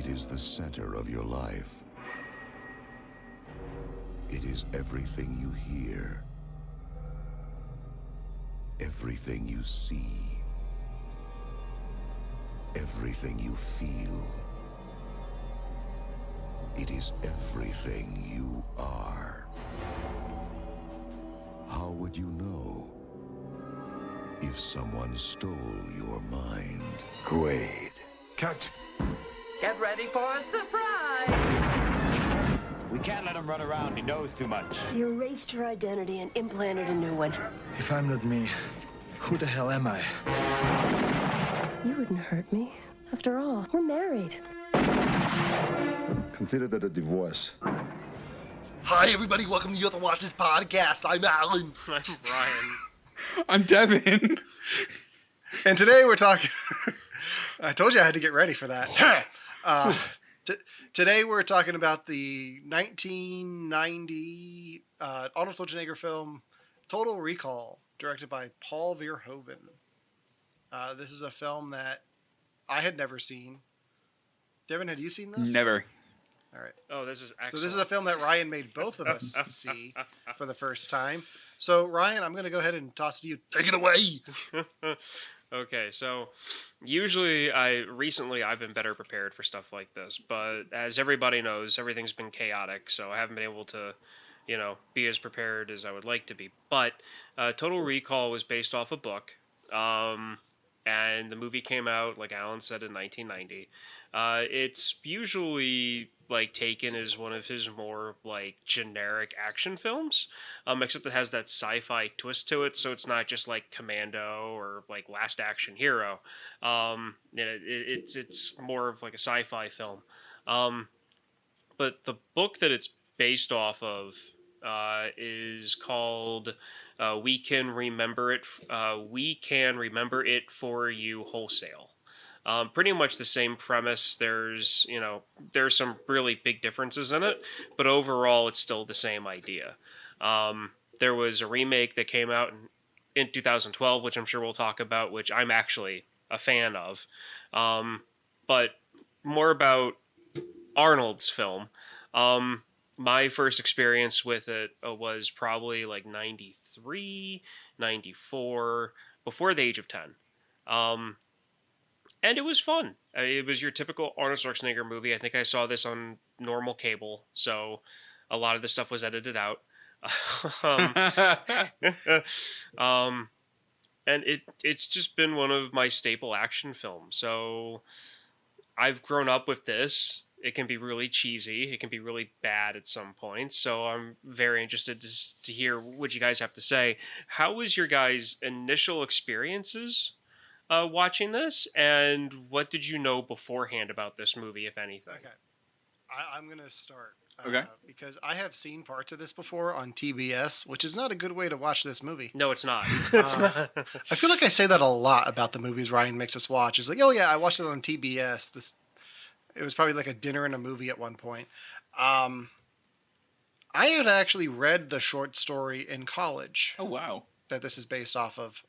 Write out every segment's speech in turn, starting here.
is the center of your life. It is everything you hear, everything you see, everything you feel. It is everything you are. How would you know if someone stole your mind? Quaid. Cut. Get ready for a surprise! We can't let him run around. He knows too much. You erased your identity and implanted a new one. If I'm not me, who the hell am I? You wouldn't hurt me. After all, we're married. Consider that a divorce. Hi, everybody. Welcome to You Have to Watch This podcast. I'm Alan. I'm Brian. I'm Devin. And today we're talking... I told you I had to get ready for that. Today we're talking about the 1990 Arnold Schwarzenegger film Total Recall, directed by Paul Verhoeven. This is a film that I had never seen. Devin, had you seen this? Never. All right. Oh, this is excellent. So this is a film that Ryan made both of us see for the first time. So Ryan, I'm going to go ahead and toss it to you. Take it away. Okay, so usually I've been better prepared for stuff like this, but as everybody knows, everything's been chaotic, so I haven't been able to, be as prepared as I would like to be. But Total Recall was based off a book, and the movie came out, like Alan said, in 1990. It's usually taken as one of his more generic action films, except it has that sci-fi twist to it, so it's not just like Commando or Last Action Hero. It's more of a sci-fi film. But the book that it's based off of is called "We Can Remember It." We Can Remember It for You Wholesale. Pretty much the same premise. There's some really big differences in it, but overall it's still the same idea. There was a remake that came out in 2012, which I'm sure we'll talk about, which I'm actually a fan of. But more about Arnold's film. My first experience with it was probably 93, 94, before the age of 10. And it was fun. It was your typical Arnold Schwarzenegger movie. I think I saw this on normal cable, so a lot of the stuff was edited out. And it's just been one of my staple action films. So I've grown up with this. It can be really cheesy. It can be really bad at some points. So I'm very interested to hear what you guys have to say. How was your guys' initial experiences watching this, and what did you know beforehand about this movie, if anything? Okay. I'm going to start. Okay. Because I have seen parts of this before on TBS, which is not a good way to watch this movie. No, it's not. It's not. I feel like I say that a lot about the movies Ryan makes us watch. It's like, oh yeah, I watched it on TBS. It was probably like a dinner and a movie at one point. I had actually read the short story in college. Oh, wow. That this is based off of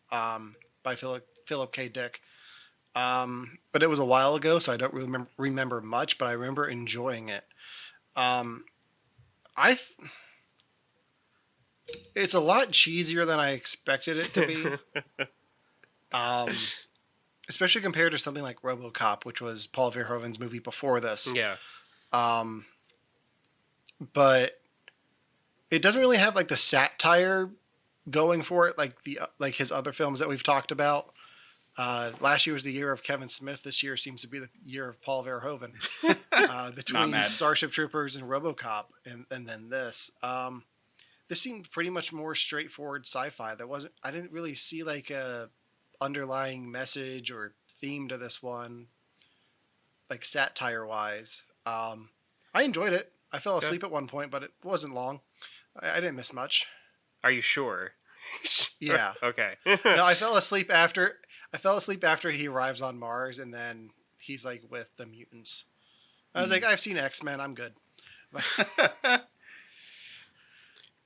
by Philip K. Dick. But it was a while ago, so I don't remember much, but I remember enjoying it. It's a lot cheesier than I expected it to be. Especially compared to something like RoboCop, which was Paul Verhoeven's movie before this. Yeah. But it doesn't really have the satire going for it like his other films that we've talked about. Last year was the year of Kevin Smith. This year seems to be the year of Paul Verhoeven. Between Starship Troopers and RoboCop, and then this. This seemed pretty much more straightforward sci-fi. I didn't really see a underlying message or theme to this one, satire wise. I enjoyed it. I fell asleep at one point, but it wasn't long. I didn't miss much. Are you sure? Yeah. Okay. No, I fell asleep after he arrives on Mars, and then he's with the mutants. I was I've seen X-Men. I'm good.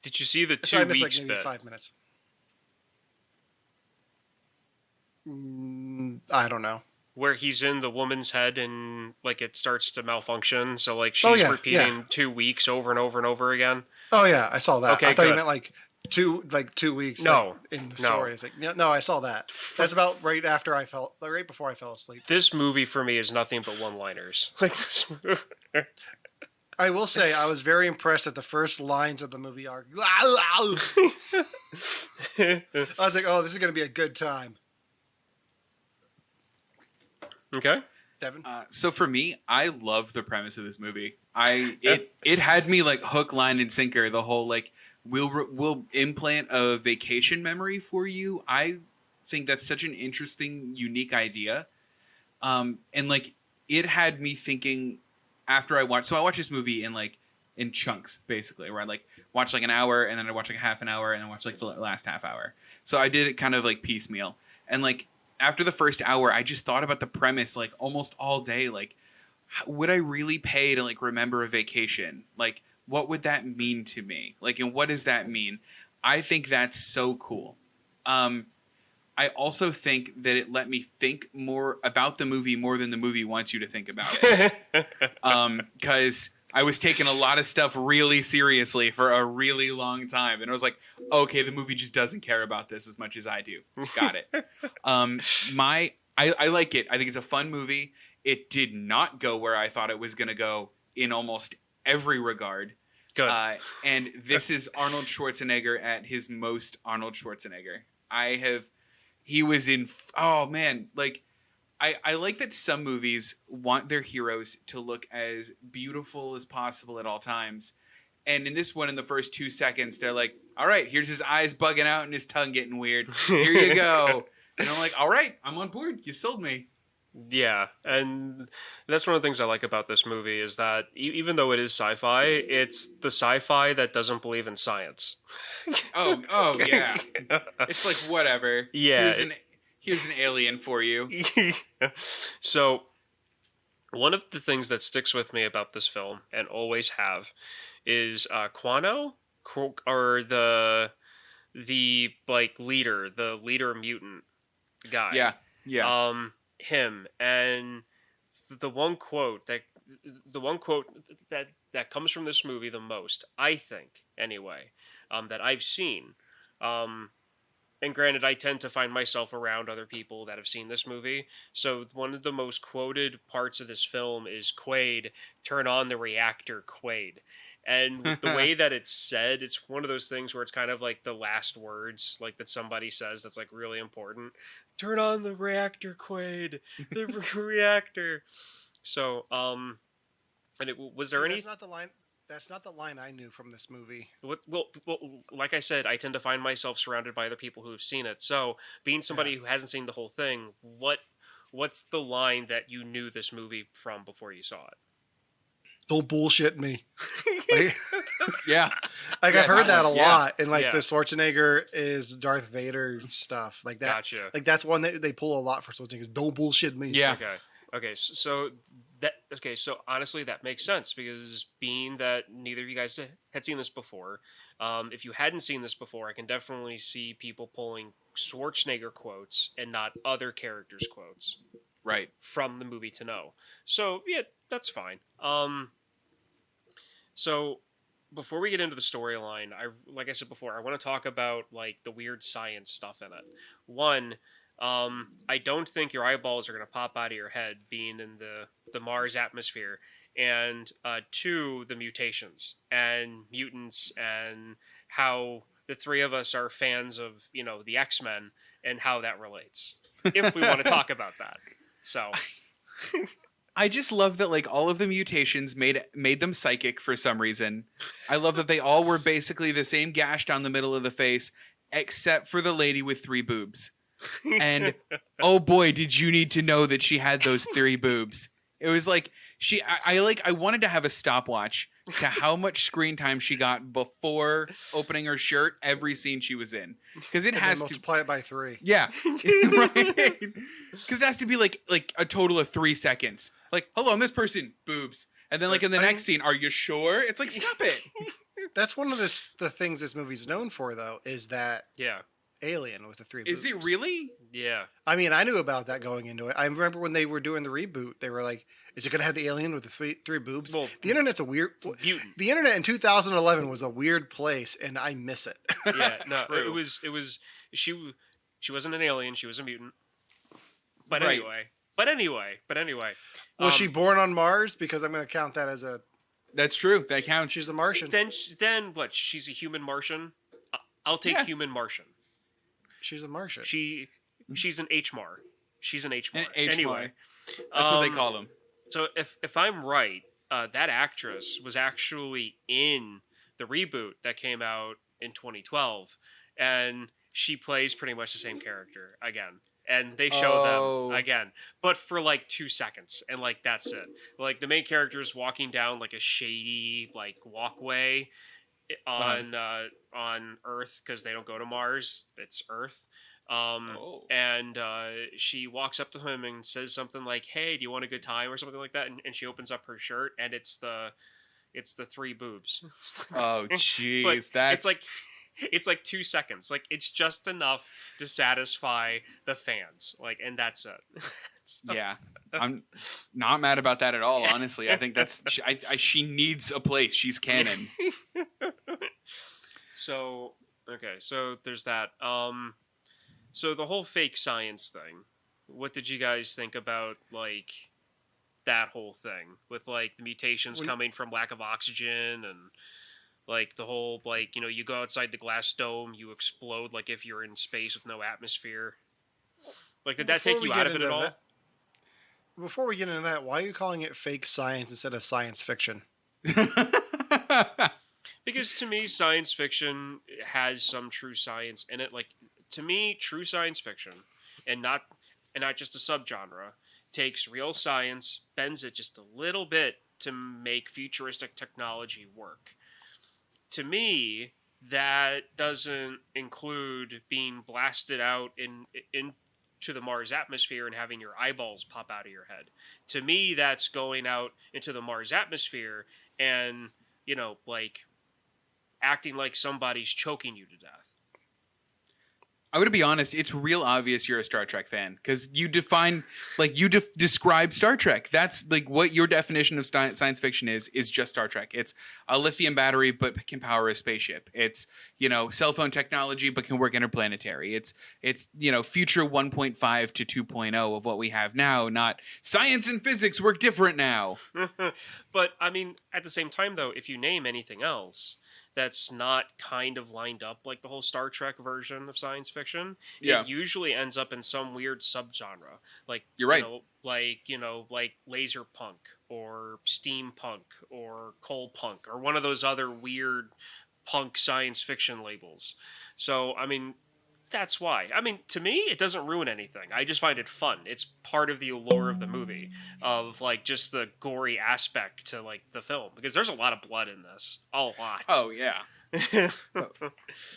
Did you see the So I 2 missed weeks maybe bit? 5 minutes. I don't know. where he's in the woman's head and like it starts to malfunction. So like Oh, she's yeah, repeating yeah. 2 weeks over and over and over again. Oh yeah, I saw that. Okay, I thought you good. meant like 2 weeks. No, in the no. story. It's like no, I saw that. That's about right before I fell asleep. This movie for me is nothing but one-liners. Like this movie. I will say I was very impressed that the first lines of the movie are. I was like, oh, this is gonna be a good time. Okay. Devin. So for me, I love the premise of this movie. It had me like hook, line, and sinker. The whole like we'll implant a vacation memory for you. I think that's such an interesting, unique idea. And like it had me thinking after I watched. So I watched this movie in chunks, basically, where I like watch like an hour and then I watch like a half an hour and then watch like the last half hour. So I did it kind of like piecemeal. And like after the first hour, I just thought about the premise like almost all day. Like, would I really pay to like remember a vacation? Like, what would that mean to me? Like, and what does that mean? I think that's so cool. I also think that it let me think more about the movie more than the movie wants you to think about it. Because I was taking a lot of stuff really seriously for a really long time. And I was like, okay, the movie just doesn't care about this as much as I do. Got it. I like it. I think it's a fun movie. It did not go where I thought it was going to go in almost every regard. Good. And this is Arnold Schwarzenegger at his most Arnold Schwarzenegger. He was in, oh man, like, I like that some movies want their heroes to look as beautiful as possible at all times. And in this one, in the first 2 seconds, they're like, all right, here's his eyes bugging out and his tongue getting weird. Here you go. And I'm like, all right, I'm on board. You sold me. Yeah, and that's one of the things I like about this movie is that even though it is sci-fi, it's the sci-fi that doesn't believe in science. Oh yeah. It's like, whatever. Yeah. Here's an alien for you. So, one of the things that sticks with me about this film, and always have, is Quano, or the like leader, the leader mutant guy. Yeah. Him, and the one quote that comes from this movie the most, I think, anyway, that I've seen. And granted, I tend to find myself around other people that have seen this movie. So one of the most quoted parts of this film is Quaid, turn on the reactor, Quaid. And with the way that it's said, it's one of those things where it's kind of like the last words like that somebody says that's like really important. Turn on the reactor, Quaid. The reactor. So, and was there any... That's not the line. That's not the line I knew from this movie. Well, like I said, I tend to find myself surrounded by other people who have seen it. So, being somebody who hasn't seen the whole thing, what's the line that you knew this movie from before you saw it? Don't bullshit me. Like, Yeah. like I've heard that a lot in like Yeah. the Schwarzenegger is Darth Vader stuff. Like that. Gotcha. Like that's one that they pull a lot for Schwarzenegger. Don't bullshit me. Yeah. Okay. So honestly, that makes sense because being that neither of you guys had seen this before, if you hadn't seen this before, I can definitely see people pulling Schwarzenegger quotes and not other characters' quotes. Right. From the movie to know. So yeah, that's fine. So before we get into the storyline, like I said before, I want to talk about like the weird science stuff in it. One, I don't think your eyeballs are going to pop out of your head being in the Mars atmosphere. And two, the mutations and mutants and how the three of us are fans of, the X-Men and how that relates. If we want to talk about that. So I just love that like all of the mutations made them psychic for some reason. I love that they all were basically the same gash down the middle of the face, except for the lady with 3 boobs. And oh boy, did you need to know that she had those 3 boobs. It was like I wanted to have a stopwatch to how much screen time she got before opening her shirt every scene she was in, because it has to multiply it by 3. Yeah, right. Because it has to be like a total of 3 seconds. Like, hello, I'm this person, boobs, and then like in the next scene, are you sure? It's like, stop it. That's one of the things this movie's known for, though, is that alien with the 3 boobs. Is it really? Yeah. I mean, I knew about that going into it. I remember when they were doing the reboot, they were like, "Is it going to have the alien with the three boobs?" Well, the internet's a weird. mutant. The internet in 2011 was a weird place, and I miss it. Yeah, no, True. it was she wasn't an alien, she was a mutant. But Right. anyway. Was she born on Mars? Because I'm going to count that as a. That's true. That counts. She's a Martian. Then what? She's a human Martian. I'll take Yeah. human Martian. She's a Martian. She's an HMAR. She's an HMAR. An HMAR. Anyway, That's what they call them. So if I'm right, that actress was actually in the reboot that came out in 2012, and she plays pretty much the same character again. And they show them again, but for like 2 seconds, and like that's it. Like the main character is walking down like a shady like walkway on Earth because they don't go to Mars. It's Earth. And she walks up to him and says something like, "Hey, do you want a good time?" or something like that. And she opens up her shirt, and it's the three boobs. Oh, jeez, that's it's like 2 seconds. Like it's just enough to satisfy the fans. Like, and that's it. yeah. I'm not mad about that at all. Honestly, I think that's she needs a place. She's canon. So okay, so there's that. So the whole fake science thing. What did you guys think about like that whole thing with like the mutations coming from lack of oxygen and like the whole like, you know, you go outside the glass dome, you explode like if you're in space with no atmosphere. Like did that take you out of it at all? Before we get into that, why are you calling it fake science instead of science fiction? Because to me, science fiction has some true science in it. Like to me, true science fiction, and not just a subgenre, takes real science, bends it just a little bit to make futuristic technology work. To me, that doesn't include being blasted out into the Mars atmosphere and having your eyeballs pop out of your head. To me, that's going out into the Mars atmosphere and, you know, like acting like somebody's choking you to death. I'm going to be honest, it's real obvious you're a Star Trek fan because you define, like, describe Star Trek. That's, like, what your definition of science fiction is just Star Trek. It's a lithium battery but can power a spaceship. It's, you know, cell phone technology but can work interplanetary. It's you know, future 1.5 to 2.0 of what we have now, not science and physics work different now. But, I mean, at the same time, though, if you name anything else that's not kind of lined up like the whole Star Trek version of science fiction, it usually ends up in some weird subgenre. Like you're right. Like laser punk or steampunk or coal punk or one of those other weird punk science fiction labels. So I mean, that's why. I mean, to me, it doesn't ruin anything. I just find it fun. It's part of the allure of the movie, of like just the gory aspect to like the film, because there's a lot of blood in this, a lot. Oh yeah.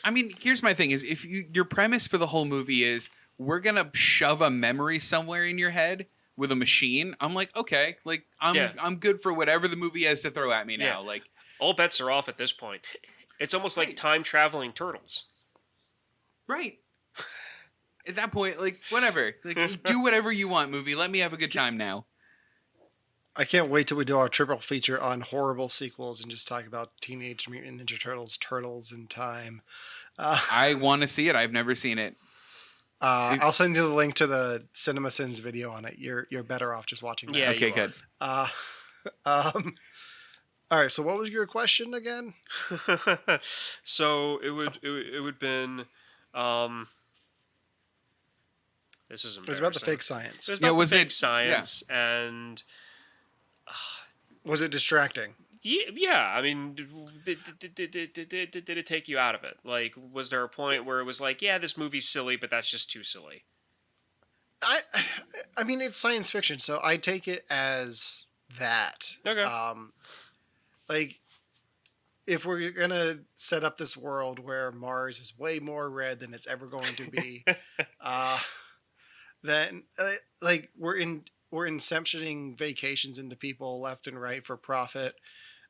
I mean, here's my thing: is if your premise for the whole movie is we're gonna shove a memory somewhere in your head with a machine, I'm like, okay, like I'm good for whatever the movie has to throw at me now. Like all bets are off at this point. It's almost like time traveling turtles. Right. At that point, like, whatever. Like, do whatever you want, movie. Let me have a good time now. I can't wait till we do our triple feature on horrible sequels and just talk about Teenage Mutant Ninja Turtles, Turtles in Time. I want to see it. I've never seen it. I'll send you the link to the CinemaSins video on it. You're better off just watching that. Yeah, okay, good. All right, so what was your question again? So it would been this is embarrassing. It was about the fake science. It was about the fake science, and was it distracting? Yeah. I mean, did it take you out of it? Like, was there a point where it was like, yeah, this movie's silly, but that's just too silly? I mean, it's science fiction, so I take it as that. Okay. Like, if we're gonna set up this world where Mars is way more red than it's ever going to be, then like we're inceptioning vacations into people left and right for profit.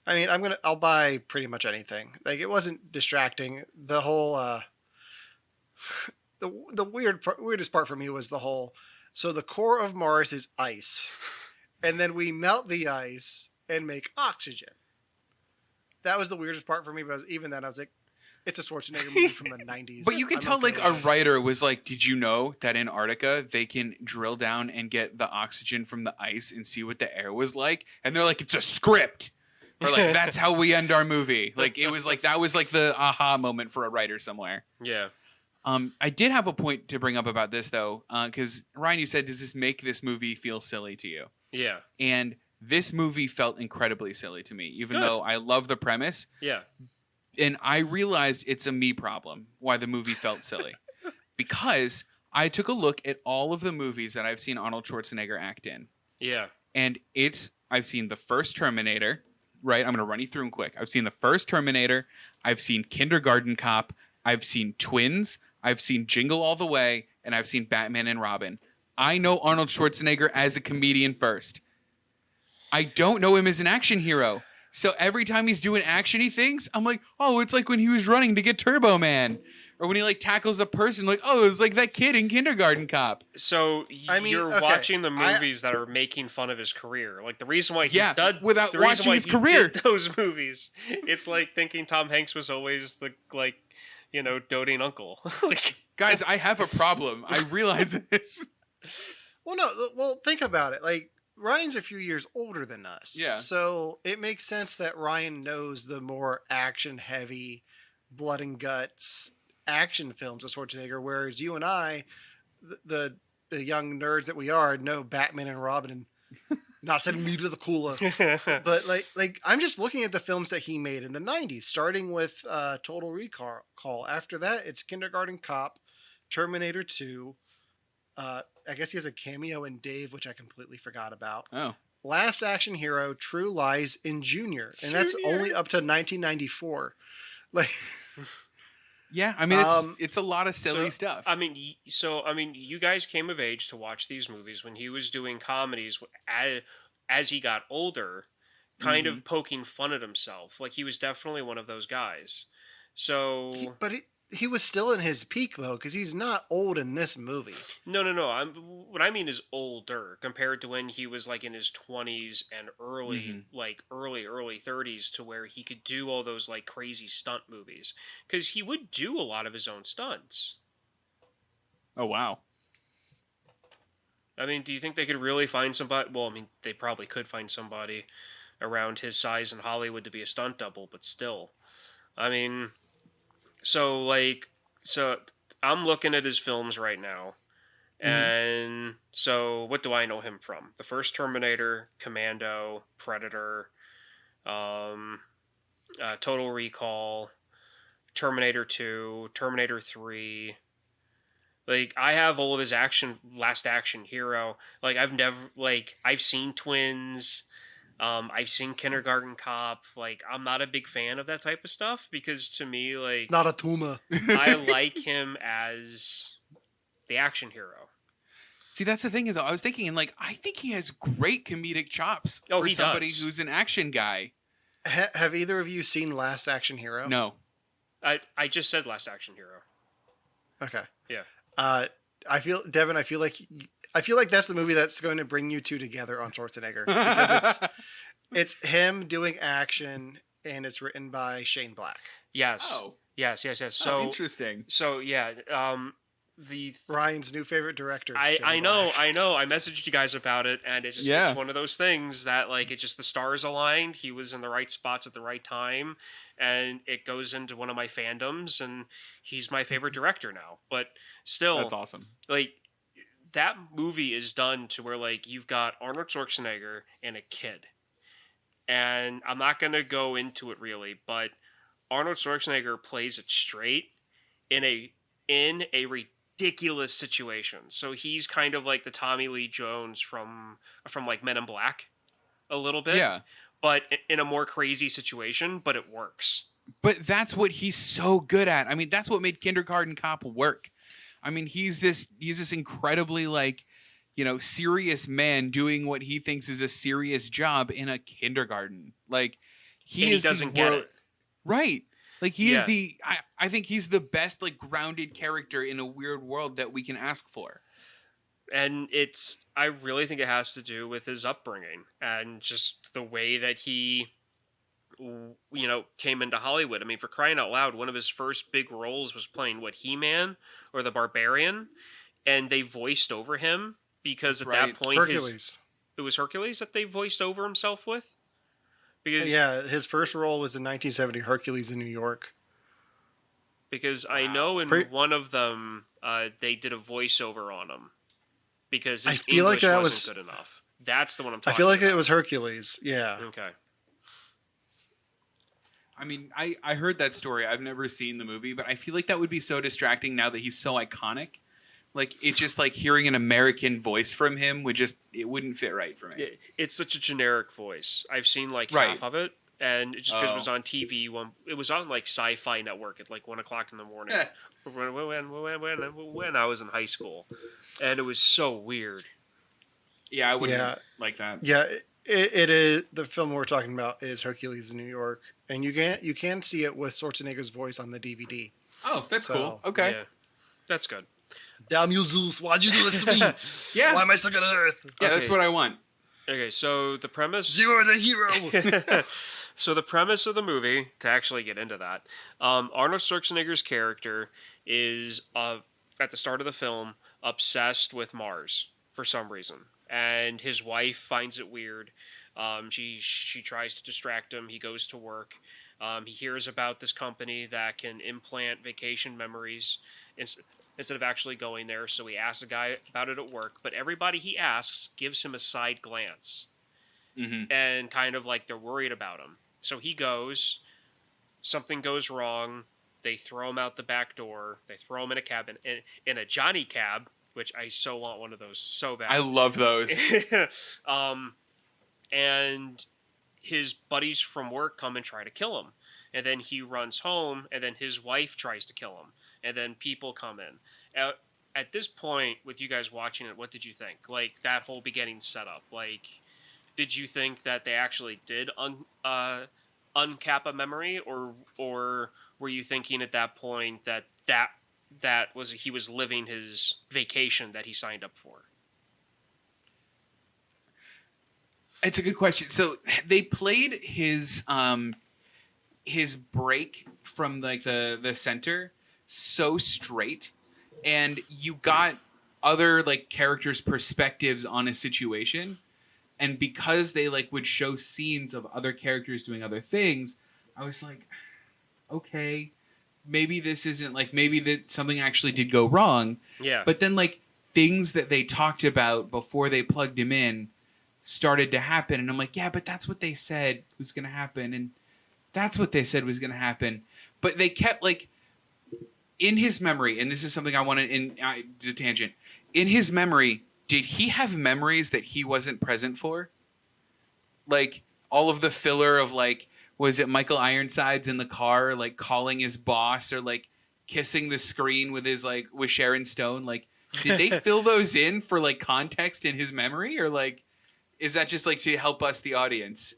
I mean, I'll buy pretty much anything. Like, it wasn't distracting. The whole the weirdest part for me was the whole. So the core of Mars is ice, and then we melt the ice and make oxygen. That was the weirdest part for me. But even then, I was like, it's a Schwarzenegger movie from the 90s. But you can tell, like, a writer was like, did you know that in Antarctica they can drill down and get the oxygen from the ice and see what the air was like? And they're like, it's a script. Or like, that's how we end our movie. Like, it was like, that was like the aha moment for a writer somewhere. Yeah. I did have a point to bring up about this, though, because Ryan, you said, does this make this movie feel silly to you? Yeah. And this movie felt incredibly silly to me, even Good. though I love the premise. Yeah. And I realized it's a me problem why the movie felt silly. Because I took a look at all of the movies that I've seen Arnold Schwarzenegger act in. Yeah. And I've seen the first Terminator, right? I'm going to run you through them quick. I've seen the first Terminator. I've seen Kindergarten Cop. I've seen Twins. I've seen Jingle All the Way, and I've seen Batman and Robin. I know Arnold Schwarzenegger as a comedian first. I don't know him as an action hero. So every time he's doing actiony things, I'm like, oh, it's like when he was running to get Turbo Man. Or when he like tackles a person, like, oh, it was like that kid in Kindergarten Cop. So you're watching the movies that are making fun of his career. Like the reason why he did without the reason watching why his he career. did those movies. It's like thinking Tom Hanks was always the doting uncle. Like, guys, I have a problem. I realize this. Well, think about it. Like Ryan's a few years older than us. Yeah. So it makes sense that Ryan knows the more action heavy, blood and guts action films of Schwarzenegger, whereas you and I, the young nerds that we are, know Batman and Robin and not sending me to the cooler. But like I'm just looking at the films that he made in the 90s, starting with Total Recall. After that, it's Kindergarten Cop, Terminator 2. I guess he has a cameo in Dave, which I completely forgot about. Oh. Last Action Hero, True Lies, in Junior. And that's only up to 1994. Like... Yeah, I mean, it's a lot of silly stuff. I mean, you guys came of age to watch these movies when he was doing comedies as he got older, kind of poking fun at himself. Like, he was definitely one of those guys. So... He was still in his peak, though, because he's not old in this movie. No. What I mean is older compared to when he was like in his 20s and early 30s, to where he could do all those like crazy stunt movies. Because he would do a lot of his own stunts. Oh, wow. I mean, do you think they could really find somebody? Well, I mean, they probably could find somebody around his size in Hollywood to be a stunt double, but still. I mean... So I'm looking at his films right now, and so what do I know him from? The first Terminator, Commando, Predator, Total Recall, Terminator 2, Terminator 3. Like, I have all of his Last Action Hero. Like, I've seen Twins. I've seen Kindergarten Cop. Like, I'm not a big fan of that type of stuff because to me, like... It's not a tumor. I like him as the action hero. See, that's the thing is, I was thinking, and like, I think he has great comedic chops for somebody who's an action guy. Have either of you seen Last Action Hero? No. I just said Last Action Hero. Okay. Yeah. Devin, I feel like that's the movie that's going to bring you two together on Schwarzenegger, because it's him doing action and it's written by Shane Black. Yes. Oh. Yes. So interesting. So yeah, Ryan's new favorite director. I know. I messaged you guys about it, and it's just it's one of those things that like it just the stars aligned. He was in the right spots at the right time, and it goes into one of my fandoms, and he's my favorite director now. But still, that's awesome. Like, that movie is done to where like you've got Arnold Schwarzenegger and a kid, and I'm not gonna go into it really, but Arnold Schwarzenegger plays it straight in a ridiculous situation. So he's kind of like the Tommy Lee Jones from like Men in Black a little bit. Yeah. But in a more crazy situation, but it works. But that's what he's so good at. I mean, that's what made Kindergarten Cop work. I mean, he's this incredibly like, serious man doing what he thinks is a serious job in a kindergarten. Like he doesn't get it. Right. Like he is I think he's the best like grounded character in a weird world that we can ask for. And I really think it has to do with his upbringing and just the way that he, came into Hollywood. I mean, for crying out loud, one of his first big roles was playing He-Man or the Barbarian, and they voiced over him because at that point Hercules. It was Hercules that they voiced over himself with. Because his first role was in 1970 Hercules in New York. Because I know in one of them they did a voiceover on him because his English wasn't good enough. That's the one I'm talking about. I feel like it was Hercules. Yeah. Okay. I mean, I heard that story. I've never seen the movie, but I feel like that would be so distracting now that he's so iconic. Like, it's just like hearing an American voice from him it wouldn't fit right for me. It's such a generic voice. I've seen like half of it, and it just because it was on TV. It was on like Sci-Fi Network at like 1:00 in the morning when I was in high school, and it was so weird. Yeah, I wouldn't like that. Yeah, it is. The film we're talking about is Hercules in New York, and you can see it with Schwarzenegger's voice on the DVD. Oh, that's cool. Okay, yeah, that's good. Damn you, Zeus! Why'd you do this to me? Yeah, why am I stuck on Earth? Yeah, that's what I want. Okay, so the premise. You are the hero. So the premise of the movie, to actually get into that, Arnold Schwarzenegger's character is at the start of the film obsessed with Mars for some reason, and his wife finds it weird. She tries to distract him. He goes to work. He hears about this company that can implant vacation memories instead of actually going there. So he asks a guy about it at work, but everybody he asks gives him a side glance, and kind of like they're worried about him. So he goes. Something goes wrong. They throw him out the back door. They throw him in a cabin in a Johnny cab, which I so want one of those so bad. I love those. And his buddies from work come and try to kill him. And then he runs home, and then his wife tries to kill him. And then people come in. At this point, with you guys watching it, what did you think? Like, that whole beginning setup. Like, did you think that they actually did uncap a memory? Or were you thinking at that point that was he was living his vacation that he signed up for? It's a good question. So they played his break from like the center so straight, and you got other like characters' perspectives on a situation, and because they like would show scenes of other characters doing other things, I was like, okay, maybe this isn't like maybe that something actually did go wrong. Yeah. But then like things that they talked about before they plugged him in started to happen, and I'm like, yeah, but that's what they said was going to happen, and that's what they said was going to happen. But they kept like in his memory, and this is something I wanted in the tangent. In his memory, did he have memories that he wasn't present for? Like all of the filler of like, was it Michael Ironsides in the car, like calling his boss or like kissing the screen with Sharon Stone? Like, did they fill those in for like context in his memory, or like, is that just like to help us, the audience?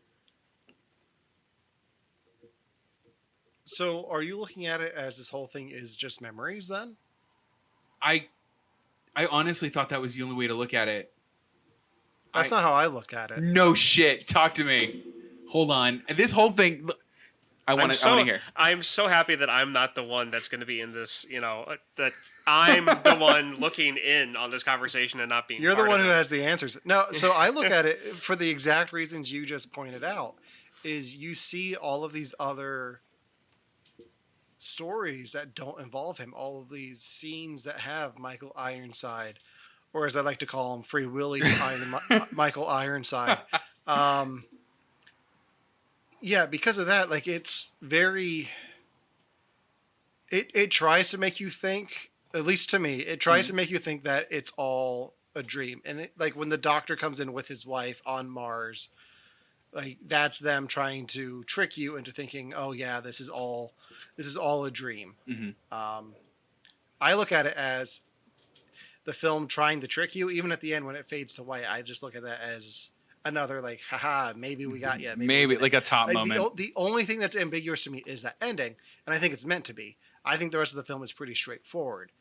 So, are you looking at it as this whole thing is just memories then? I honestly thought that was the only way to look at it. That's not how I look at it. No shit. Talk to me. Hold on. This whole thing, I want to hear. I'm so happy that I'm not the one that's going to be in this, that I'm the one looking in on this conversation and not being You're the part one of who it. has the answers. No, so I look at it for the exact reasons you just pointed out, is you see all of these other stories that don't involve him, all of these scenes that have Michael Ironside, or as I like to call him, Free Willy Michael Ironside. Yeah, because of that, like it's very. It tries to make you think, at least to me, it tries to make you think that it's all a dream, and like when the doctor comes in with his wife on Mars, like that's them trying to trick you into thinking, oh yeah, this is all a dream. Mm-hmm. I look at it as the film trying to trick you. Even at the end when it fades to white, I just look at that as another like, haha, maybe we got you. Maybe we like a top moment. The only thing that's ambiguous to me is that ending, and I think it's meant to be. I think the rest of the film is pretty straightforward.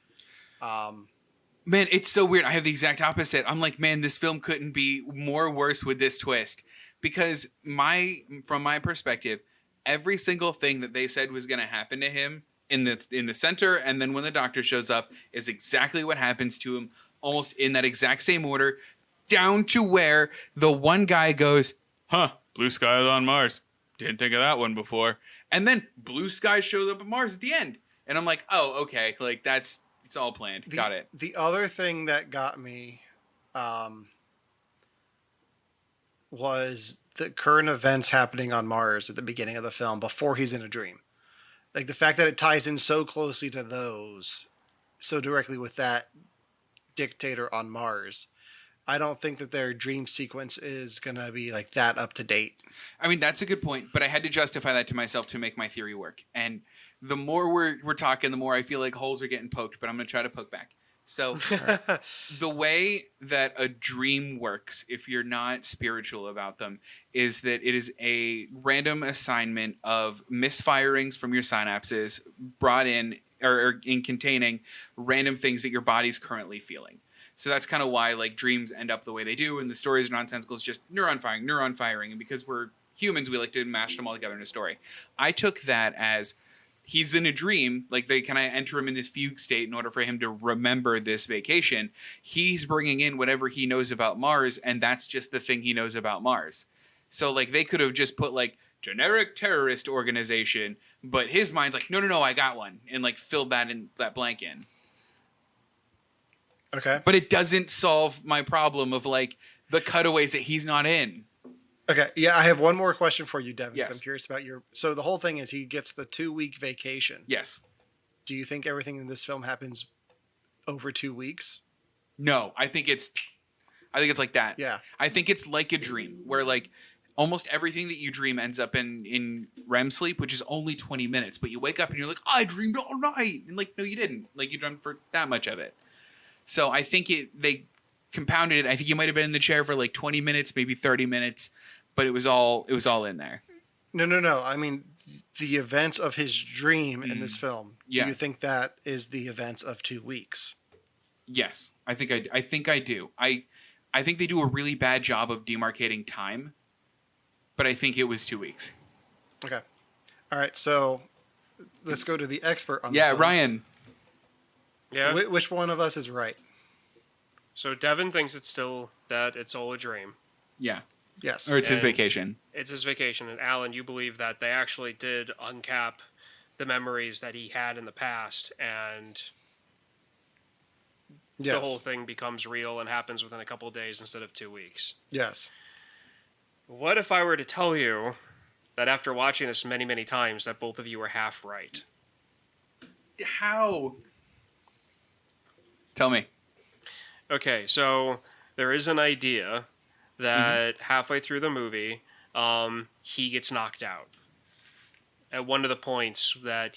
Man, it's so weird. I have the exact opposite. I'm like, man, this film couldn't be more worse with this twist. Because from my perspective, every single thing that they said was going to happen to him in the center, and then when the doctor shows up, is exactly what happens to him, almost in that exact same order, down to where the one guy goes, huh, blue skies on Mars. Didn't think of that one before. And then blue sky shows up at Mars at the end. And I'm like, oh, okay, like it's all planned. Got it. The other thing that got me was the current events happening on Mars at the beginning of the film before he's in a dream. Like the fact that it ties in so closely to those, so directly with that dictator on Mars. I don't think that their dream sequence is going to be like that up to date. I mean, that's a good point, but I had to justify that to myself to make my theory work. And the more we're talking, the more I feel like holes are getting poked, but I'm going to try to poke back. So the way that a dream works, if you're not spiritual about them, is that it is a random assignment of misfirings from your synapses brought in or in containing random things that your body's currently feeling. So that's kind of why like dreams end up the way they do, and the stories are nonsensical. It's just neuron firing, and because we're humans, we like to mash them all together in a story. I took that as he's in a dream, like they kind of enter him in this fugue state in order for him to remember this vacation. He's bringing in whatever he knows about Mars, and that's just the thing he knows about Mars. So like they could have just put like generic terrorist organization, but his mind's like, no, I got one, and like filled that blank in. Okay. But it doesn't solve my problem of like the cutaways that he's not in. Okay. Yeah, I have one more question for you, Devin. Yes. I'm curious about so the whole thing is he gets the 2-week vacation. Yes. Do you think everything in this film happens over 2 weeks? No, I think it's like that. Yeah. I think it's like a dream where like almost everything that you dream ends up in REM sleep, which is only 20 minutes, but you wake up and you're like, I dreamed all night. And like, no, you didn't. Like you dreamed for that much of it. So I think they compounded it. I think you might have been in the chair for like 20 minutes, maybe 30 minutes, but it was all in there. No. I mean, the events of his dream in this film. Yeah. Do you think that is the events of 2 weeks? Yes, I think I do. I think they do a really bad job of demarcating time, but I think it was 2 weeks. Okay. All right. So let's go to the expert on the film. Ryan. Yeah. Which one of us is right? So Devin thinks it's all a dream. Yeah. Yes. Or it's his vacation. It's his vacation. And Alan, you believe that they actually did uncap the memories that he had in the past, and Yes. the whole thing becomes real and happens within a couple of days instead of 2 weeks. Yes. What if I were to tell you that after watching this many, many times that both of you were half right? How? Tell me. Okay, so there is an idea that halfway through the movie, he gets knocked out. At one of the points that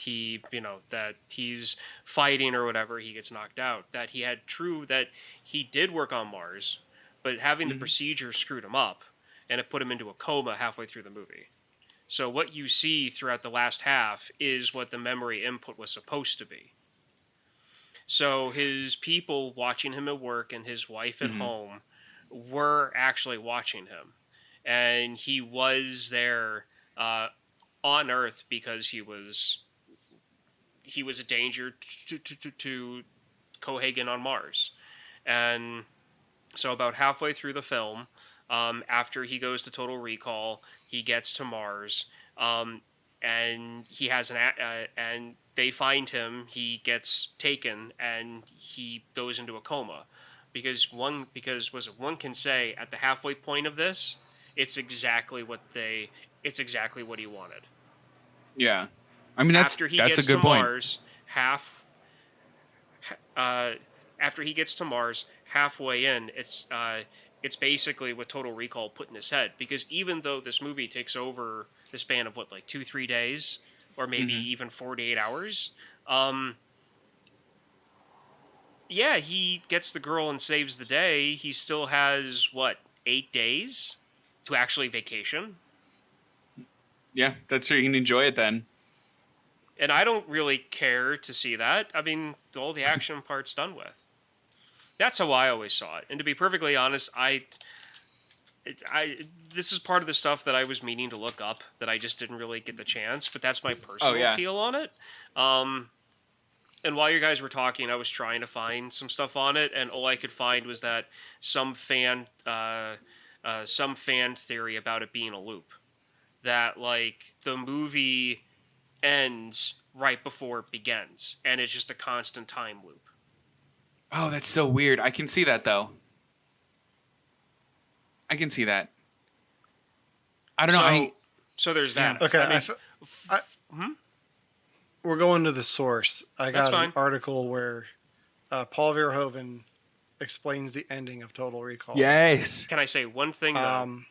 that he's fighting or whatever, he gets knocked out. That he did work on Mars, but having the procedure screwed him up, and it put him into a coma halfway through the movie. So what you see throughout the last half is what the memory input was supposed to be. So his people watching him at work and his wife at home were actually watching him. And he was there on Earth because he was a danger to Cohagen on Mars. And so about halfway through the film, after he goes to Total Recall, he gets to Mars, and he has and they find him. He gets taken, and he goes into a coma, because one can say at the halfway point of this, it's exactly what he wanted. Yeah, I mean that's after he that's gets a good to point. Mars, after he gets to Mars, halfway in, it's basically what Total Recall put in his head. Because even though this movie takes over the span of 2-3 days, or maybe even 48 hours, he gets the girl and saves the day. He still has 8 days to actually vacation. Yeah, that's true. You can enjoy it then. And I don't really care to see that. I mean, all the action part's done with. That's how I always saw it. And to be perfectly honest, this is part of the stuff that I was meaning to look up that I just didn't really get the chance. But that's my personal feel on it. And while you guys were talking, I was trying to find some stuff on it, and all I could find was that some fan theory about it being a loop. That like the movie ends right before it begins, and it's just a constant time loop. Oh, that's so weird. I can see that, though. I can see that. I don't know. So there's that. Okay. We're going to the source. I got an article where Paul Verhoeven explains the ending of Total Recall. Yes. Can I say one thing, though?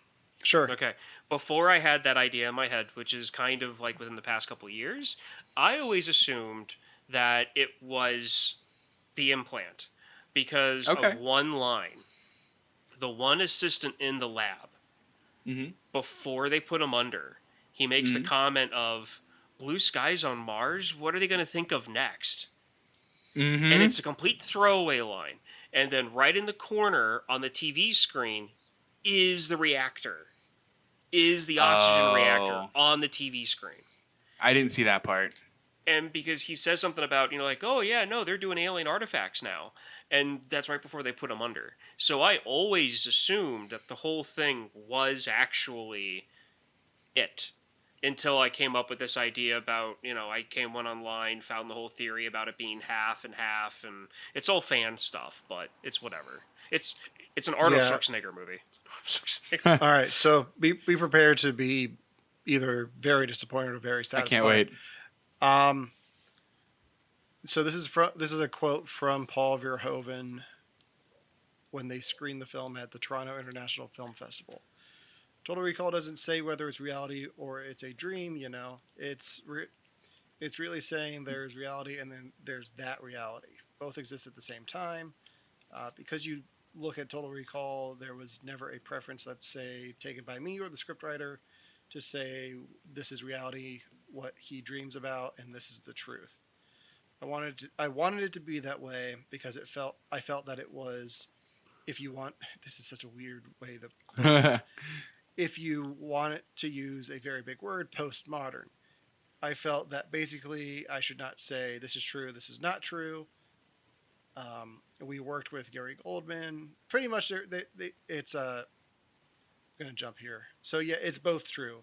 Sure. Okay. Before I had that idea in my head, which is kind of like within the past couple of years, I always assumed that it was the implant because of one line. The one assistant in the lab, before they put him under, he makes the comment of, blue skies on Mars? What are they going to think of next? And it's a complete throwaway line. And then right in the corner on the TV screen is the reactor. Is the oxygen reactor on the TV screen. I didn't see that part. And because he says something about, like, oh, yeah, no, they're doing alien artifacts now. And that's right before they put him under. So I always assumed that the whole thing was actually it. Until I came up with this idea about, went online, found the whole theory about it being half and half. And it's all fan stuff, but it's whatever. It's an Arnold Schwarzenegger movie. All right, so be prepared to be either very disappointed or very satisfied. I can't wait. So this is a quote from Paul Verhoeven when they screened the film at the Toronto International Film Festival. Total Recall doesn't say whether it's reality or it's a dream. It's really saying there's reality and then there's that reality. Both exist at the same time. Because you look at Total Recall, there was never a preference, let's say, taken by me or the scriptwriter to say this is reality, what he dreams about, and this is the truth. I wanted it to be that way because I felt that it was, if you want, this is such a weird way to, if you want it to use a very big word, postmodern. I felt that basically I should not say this is true, this is not true. We worked with Gary Goldman. Pretty much, it's I'm going to jump here. So yeah, it's both true.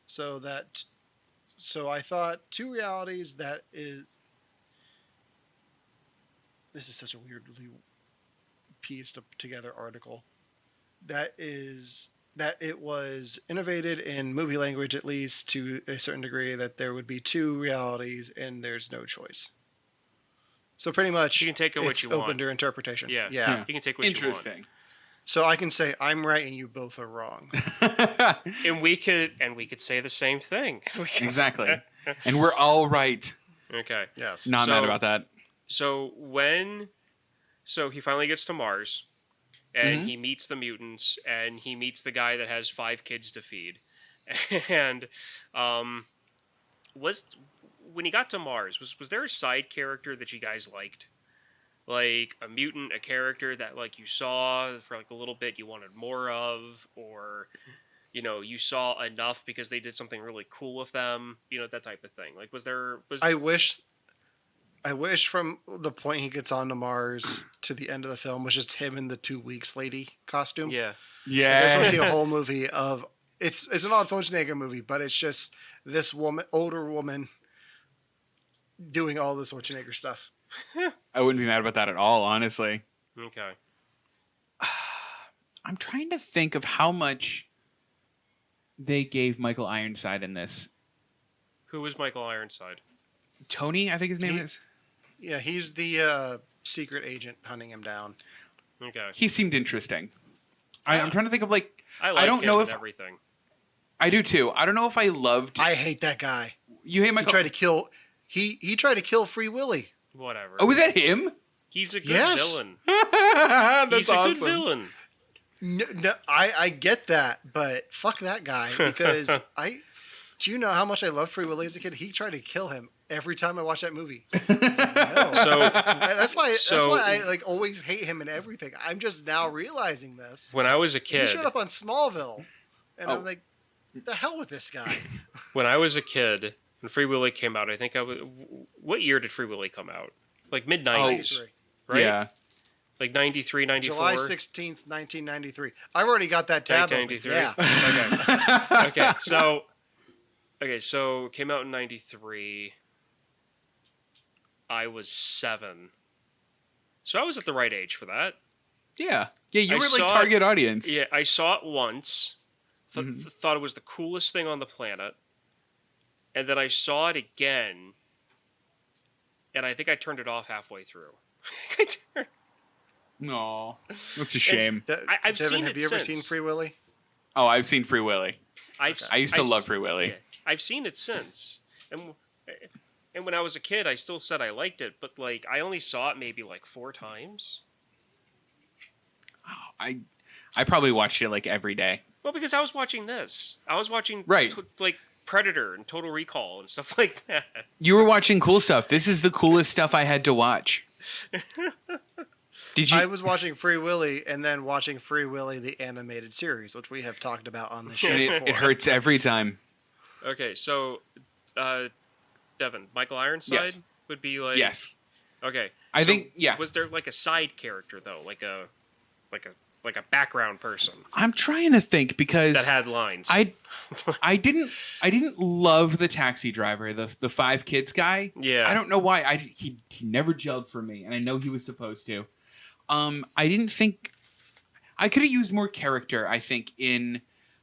So I thought two realities that is. This is such a weirdly pieced together article. That it was innovated in movie language, at least to a certain degree, that there would be two realities and there's no choice. So pretty much, you can take it what you want. Open to interpretation. Yeah. You can take what you want. Interesting. So I can say I'm right and you both are wrong. and we could say the same thing. Exactly. And we're all right. Okay. Yes. Not mad about that. So he finally gets to Mars, and he meets the mutants, and he meets the guy that has 5 kids to feed, and when he got to Mars, was there a side character that you guys liked? Like a mutant, a character that like you saw for like a little bit you wanted more of, or you saw enough because they did something really cool with them, that type of thing. Like I wish from the point he gets onto Mars to the end of the film was just him in the 2 weeks lady costume. Yeah. Yeah. I just want to see a whole movie of it's an Arnold Schwarzenegger movie, but it's just this older woman doing all the Schwarzenegger stuff. I wouldn't be mad about that at all, honestly. Okay. I'm trying to think of how much they gave Michael Ironside in this. Who was Michael Ironside? Tony, I think his name is. Yeah, he's the secret agent hunting him down. Okay. He seemed interesting. I'm trying to think of like I don't know if everything. I do too. I don't know if I loved. I hate that guy. You hate Michael? He tried to kill. He tried to kill Free Willy. Whatever. Oh, was that him? He's a good Yes. villain. That's He's a awesome. good villain. No, I get that, but fuck that guy because do you know how much I loved Free Willy as a kid? He tried to kill him every time I watched that movie. No. So That's why I like always hate him and everything. I'm just now realizing this. when I was a kid, He showed up on Smallville, and I'm like, the hell with this guy. when I was a kid, when Free Willy came out, I think what year did Free Willy come out? Like mid 90s, right? Yeah. Like 93, 94. July 16th, 1993. I've already got that tab. 1993. Yeah. Okay. So it came out in 93. I was 7. So I was at the right age for that. Yeah. Yeah, you I were like saw target audience. Yeah, I saw it once. Thought it was the coolest thing on the planet. And then I saw it again. And I think I turned it off halfway through. No, that's a shame. I've Devin, seen have it you ever since. seen Free Willy? Oh, I've seen Free Willy. I used to love Free Willy. Yeah, I've seen it since. And when I was a kid, I still said I liked it. But, like, I only saw it maybe, like, 4 times. I probably watched it like every day. Well, because I was watching this. I was watching, Right. like, Predator and Total Recall and stuff like that. You were watching cool stuff. This is the coolest stuff I had to watch. Did you? I was watching Free Willy and then watching Free Willy the animated series, which we have talked about on the show And before. it hurts every time. Okay, so, Devin, Michael Ironside Yes. would be like... Yes. Okay. I so think, yeah. Was there, like, a side character, though? Like a background person I'm trying to think because that had lines? I didn't love the taxi driver, the 5 kids guy. Yeah. I don't know why. He never gelled for me, and I know he was supposed to. I didn't think I could have used more character. I think in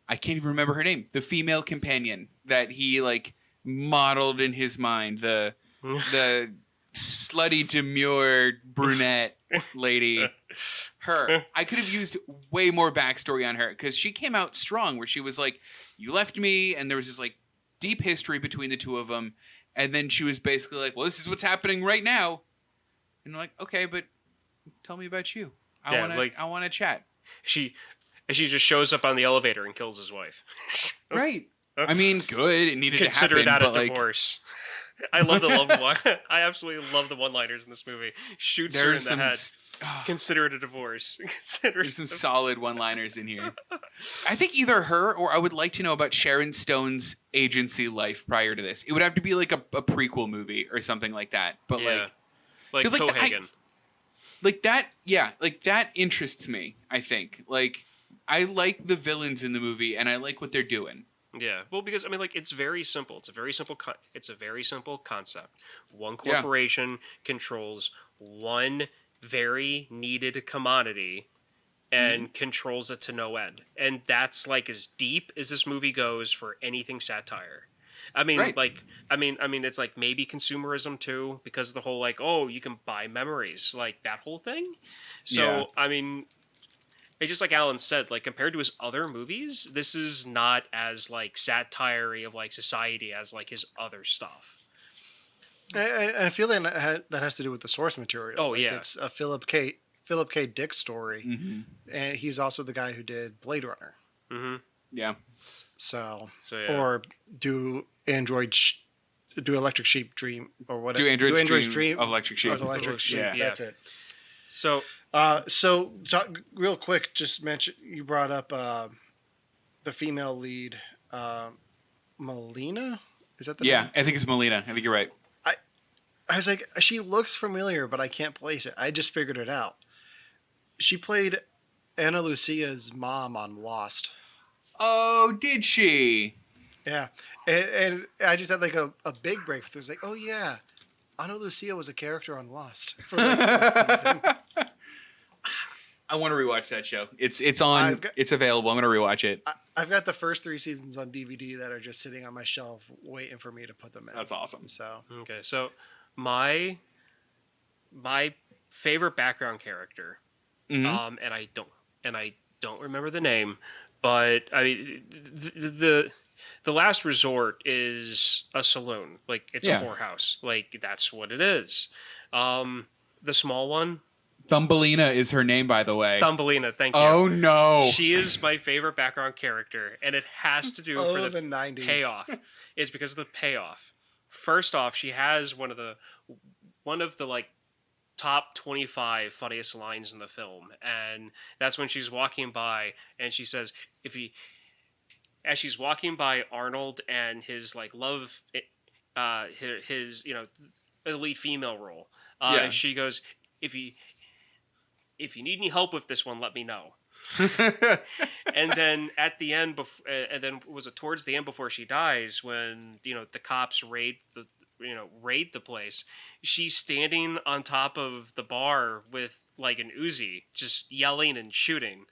I can't even remember her name. The female companion that he like modeled in his mind. The slutty demure brunette lady. Her. I could have used way more backstory on her because she came out strong where she was like, you left me, and there was this like deep history between the two of them, and then she was basically like, well, this is what's happening right now. And I'm like, okay, but tell me about you. I want to chat. She just shows up on the elevator and kills his wife. Right. I mean, good. It needed Consider to happen. that a but divorce. I love the love one. I absolutely love the one-liners in this movie. Shoots her in the head. Consider it a divorce. There's some solid one-liners in here. I think either her or I would like to know about Sharon Stone's agency life prior to this. It would have to be like a prequel movie or something like that. But yeah. Like 'cause, Cohagen. That interests me, I think. Like, I like the villains in the movie, and I like what they're doing. Yeah, well, because I mean, like, it's very simple. It's a very simple concept. One corporation controls one very needed commodity and controls it to no end, and that's like as deep as this movie goes for anything satire. I mean, Right. It's like maybe consumerism too, because of the whole like, oh, you can buy memories, like that whole thing. So Yeah. I mean. It's just like Alan said, like compared to his other movies, this is not as like satire-y of like society as like his other stuff. I feel that has to do with the source material. Oh, like, yeah. It's a Philip K. Dick story, and he's also the guy who did Blade Runner. Mm-hmm. Yeah. So yeah. or do Electric Sheep Dream or whatever. Do Android's Dream of of Electric Sheep. Electric Sheep. Yeah. That's it. So Real quick, just mention you brought up the female lead, Melina. Is that the name? I think it's Melina. I think you're right. I was like, she looks familiar, but I can't place it. I just figured it out. She played Ana Lucia's mom on Lost. Oh, did she? Yeah, and I just had like a big breakthrough. It was like, oh yeah, Ana Lucia was a character on Lost for like this season. I want to rewatch that show. It's on. It's available. I'm going to rewatch it. I've got the first 3 seasons on DVD that are just sitting on my shelf, waiting for me to put them in. That's awesome. So okay, so my favorite background character, and I don't remember the name, but I mean the last resort is a saloon, like it's a whorehouse, like that's what it is. The small one. Thumbelina is her name, by the way. Thumbelina, thank you. Oh no. She is my favorite background character, and it has to do for the 90s. payoff. It's because of the payoff. First off, she has one of the like top 25 funniest lines in the film, and that's when she's walking by and she says, as she's walking by Arnold and his like love, his elite female role, she goes, if you need any help with this one, let me know. And then at the end, was it towards the end before she dies, when the cops raid the place, she's standing on top of the bar with like an Uzi, just yelling and shooting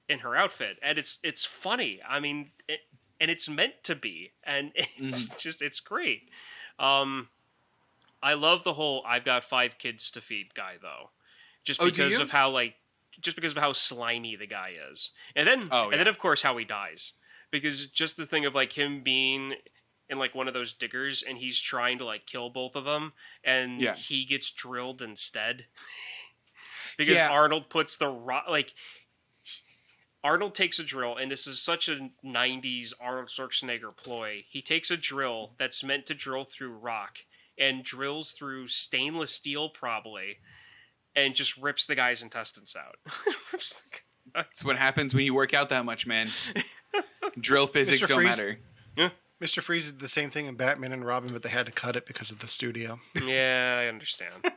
in her outfit, and it's funny. I mean, and it's meant to be, and it's great. I love the whole "I've got 5 kids to feed" guy though, just because of how slimy the guy is, and then of course how he dies, because just the thing of like him being in like one of those diggers and he's trying to like kill both of them, and he gets drilled instead because Arnold puts the Arnold takes a drill, and this is such a 90s Arnold Schwarzenegger ploy. He takes a drill that's meant to drill through rock and drills through stainless steel probably, and just rips the guy's intestines out. That's what happens when you work out that much, man. Drill physics don't matter. Yeah. Mr. Freeze did the same thing in Batman and Robin, but they had to cut it because of the studio. Yeah, I understand.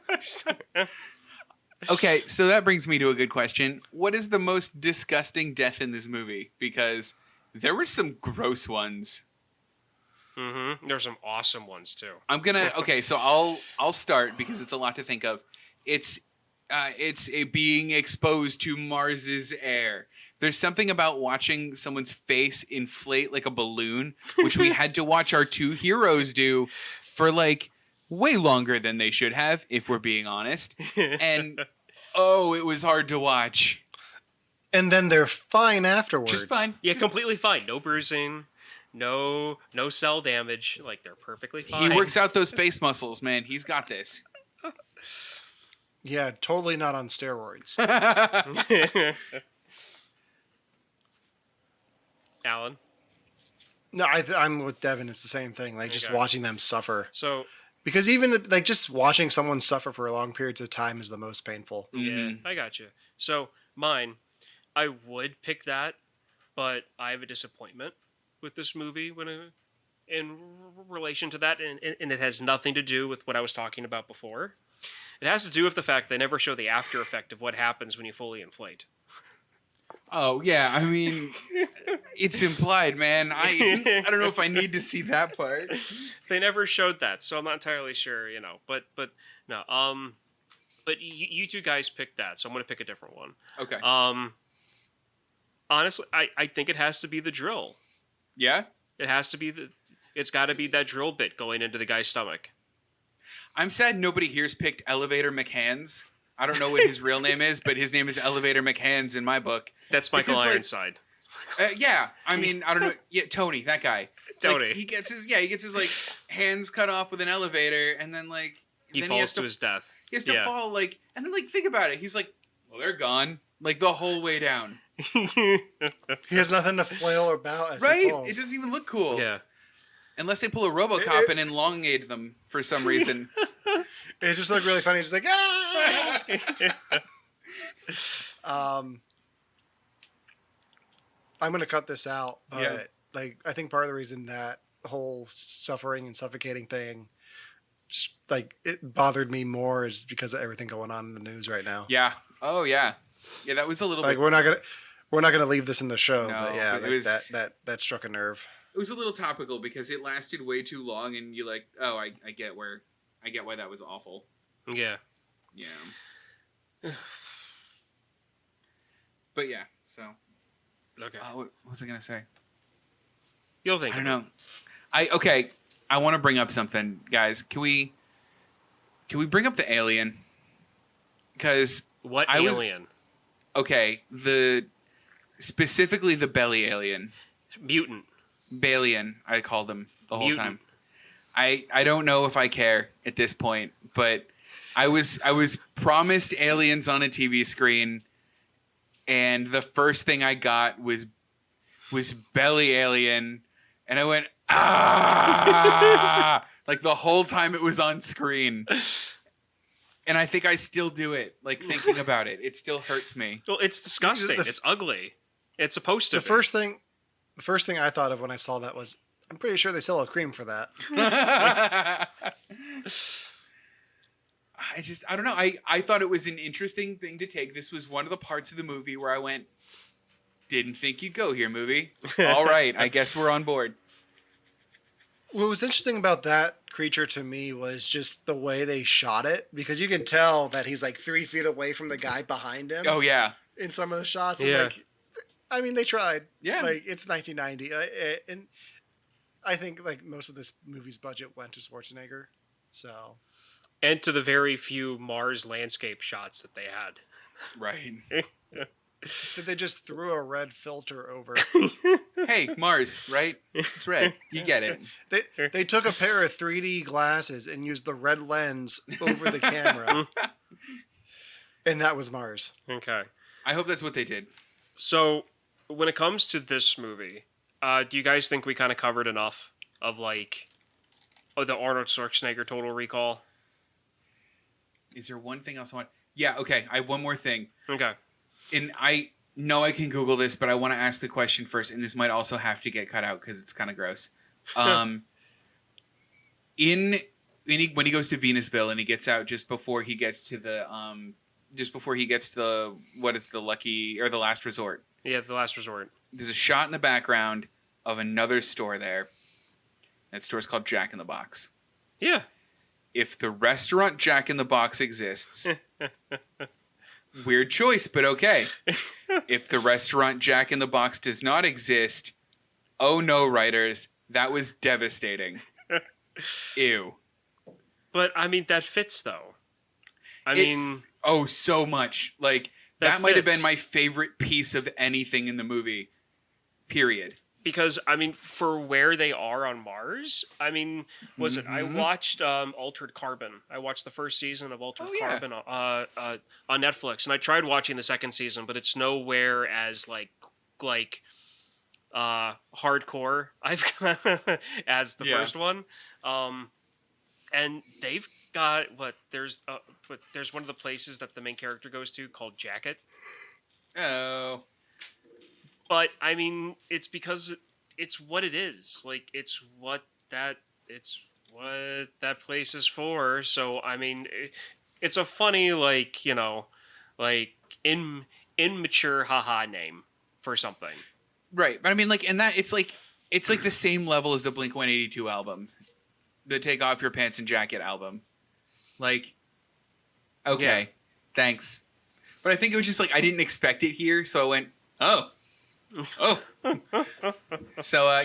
Okay, so that brings me to a good question. What is the most disgusting death in this movie? Because there were some gross ones. Mm-hmm. There's some awesome ones too. So I'll start because it's a lot to think of. It's a being exposed to Mars's air. There's something about watching someone's face inflate like a balloon, which we had to watch our 2 heroes do for like way longer than they should have, if we're being honest. And it was hard to watch. And then they're fine afterwards. Just fine. Yeah, completely fine. No bruising, no cell damage. Like, they're perfectly fine. He works out those face muscles, man. He's got this. Yeah, totally not on steroids. Alan? No, I'm with Devin. It's the same thing. Like, just watching them suffer. So, because even like just watching someone suffer for long periods of time is the most painful. Yeah, I got you. So mine, I would pick that, but I have a disappointment with this movie in relation to that, and it has nothing to do with what I was talking about before. It has to do with the fact they never show the after effect of what happens when you fully inflate. Oh, yeah. I mean, it's implied, man. I don't know if I need to see that part. They never showed that, so I'm not entirely sure, But no. But you 2 guys picked that, so I'm going to pick a different one. Okay. Honestly, I think it has to be the drill. Yeah? It has to be it's got to be that drill bit going into the guy's stomach. I'm sad nobody here's picked Elevator McHands. I don't know what his real name is, but his name is Elevator McHands in my book. That's Michael Ironside. Yeah, I mean, I don't know. Yeah, Tony, that guy. Tony. Like, he gets his like hands cut off with an elevator, and then like he falls to his death. He has to fall like, and then like think about it. He's like, well, they're gone, like the whole way down. He has nothing to flail about as right? he falls. It doesn't even look cool. Yeah. Unless they pull a RoboCop and elongate them for some reason. It just looked really funny. Just like, ah! I'm going to cut this out. But like, I think part of the reason that whole suffering and suffocating thing, like, it bothered me more is because of everything going on in the news right now. Yeah. Oh yeah. Yeah, that was a little like, bit. We're not gonna leave this in the show, No, but yeah, it like, was... that struck a nerve. It was a little topical because it lasted way too long, and you like, oh, I get why that was awful. Yeah. Yeah. But yeah, so. Okay. What was I gonna say? You'll think. I don't know. I want to bring up something, guys. Can we bring up the alien? Because what alien? Specifically the belly alien. Mutant. Balian, I called him the whole Mutant. time. I don't know if I care at this point, but I was promised aliens on a TV screen, and the first thing I got was Belly Alien, and I went ah like the whole time it was on screen. And I think I still do it. Like thinking about it, it still hurts me. Well, it's disgusting. It's ugly. It's supposed to. The first thing I thought of when I saw that was, I'm pretty sure they sell a cream for that. I don't know. I thought it was an interesting thing to take. This was one of the parts of the movie where I went, didn't think you'd go here, movie. All right, I guess we're on board. What was interesting about that creature to me was just the way they shot it, because you can tell that he's like 3 feet away from the guy behind him. Oh yeah. In some of the shots, yeah. Like, I mean, they tried. Yeah. Like it's 1990, and I think like most of this movie's budget went to Schwarzenegger, so. And to the very few Mars landscape shots that they had. Right. Did they just throw a red filter over? Hey, Mars, right? It's red. You get it. They took a pair of 3D glasses and used the red lens over the camera. And that was Mars. Okay. I hope that's what they did. So, when it comes to this movie, do you guys think we kind of covered enough of like, the Arnold Schwarzenegger Total Recall? Is there one thing else I want? Yeah, okay. I have one more thing. Okay. And I know I can Google this, but I want to ask the question first, and this might also have to get cut out because it's kind of gross. When he goes to Venusville and he gets out just before he gets to the what is the lucky or the last resort? Yeah, the last resort. There's a shot in the background of another store there. That store's called Jack in the Box. Yeah. If the restaurant Jack in the Box exists, weird choice, but okay. If the restaurant Jack in the Box does not exist, oh no, writers, that was devastating. Ew. But I mean, that fits though. Oh, so much. Like that might have been my favorite piece of anything in the movie. Period. Because, I mean, for where they are on Mars, I mean, I watched Altered Carbon. I watched the first season of Altered Carbon on Netflix, and I tried watching the second season, but it's nowhere as hardcore as the first one. And they've got there's one of the places that the main character goes to called Jacket. Oh. But I mean, it's because it's what it is. Like it's what that place is for. So I mean, it's a funny immature haha name for something. Right, but I mean, and that it's like the same level as the Blink-182 album, the Take Off Your Pants and Jacket album. Like, okay, thanks, but I think it was just I didn't expect it here, so I went, oh. So I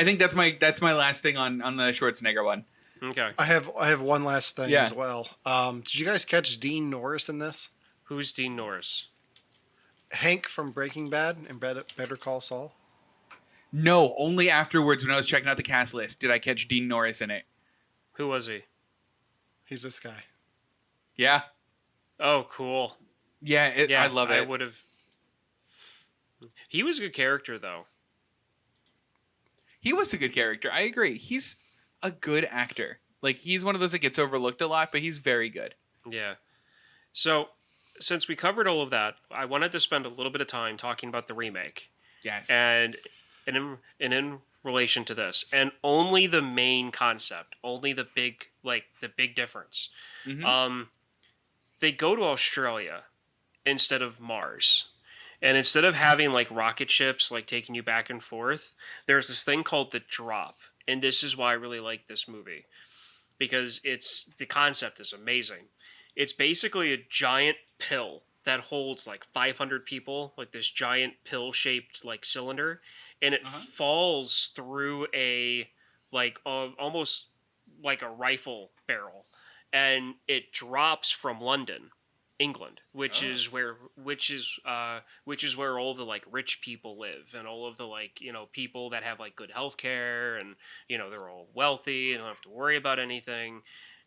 think that's my last thing on the Schwarzenegger one. Okay. I have one last thing as well. Did you guys catch Dean Norris in this? Who's Dean Norris? Hank from Breaking Bad and Better Call Saul. No, only afterwards when I was checking out the cast list did I catch Dean Norris in it. Who was he? He's this guy. Yeah. Oh, cool. Yeah, I love it. I would have. He was a good character, though. He was a good character. I agree. He's a good actor. He's one of those that gets overlooked a lot, but he's very good. Yeah. So, since we covered all of that, I wanted to spend a little bit of time talking about the remake. Yes. And in relation to this, and only the main concept, only the big difference. Mm-hmm. They go to Australia instead of Mars. And instead of having rocket ships taking you back and forth, there's this thing called the drop. And this is why I really like this movie, because the concept is amazing. It's basically a giant pill that holds 500 people, this giant pill-shaped cylinder, and it falls through a almost like a rifle barrel, and it drops from London, England, which is where all the rich people live, and all of the people that have good health care, and they're all wealthy and don't have to worry about anything.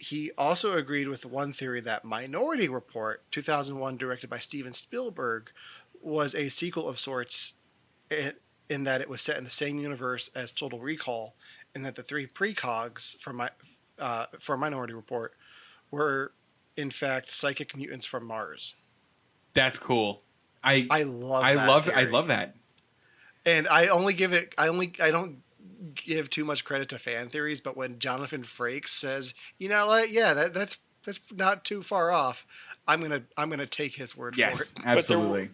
he also agreed with one theory that Minority Report, 2001, directed by Steven Spielberg, was a sequel of sorts in that it was set in the same universe as Total Recall, and that the three precogs for Minority Report were, in fact, psychic mutants from Mars. That's cool. I love that. And I don't give too much credit to fan theories, but when Jonathan Frakes says, you know what, yeah, that's not too far off, I'm gonna take his word for it. Yes, absolutely.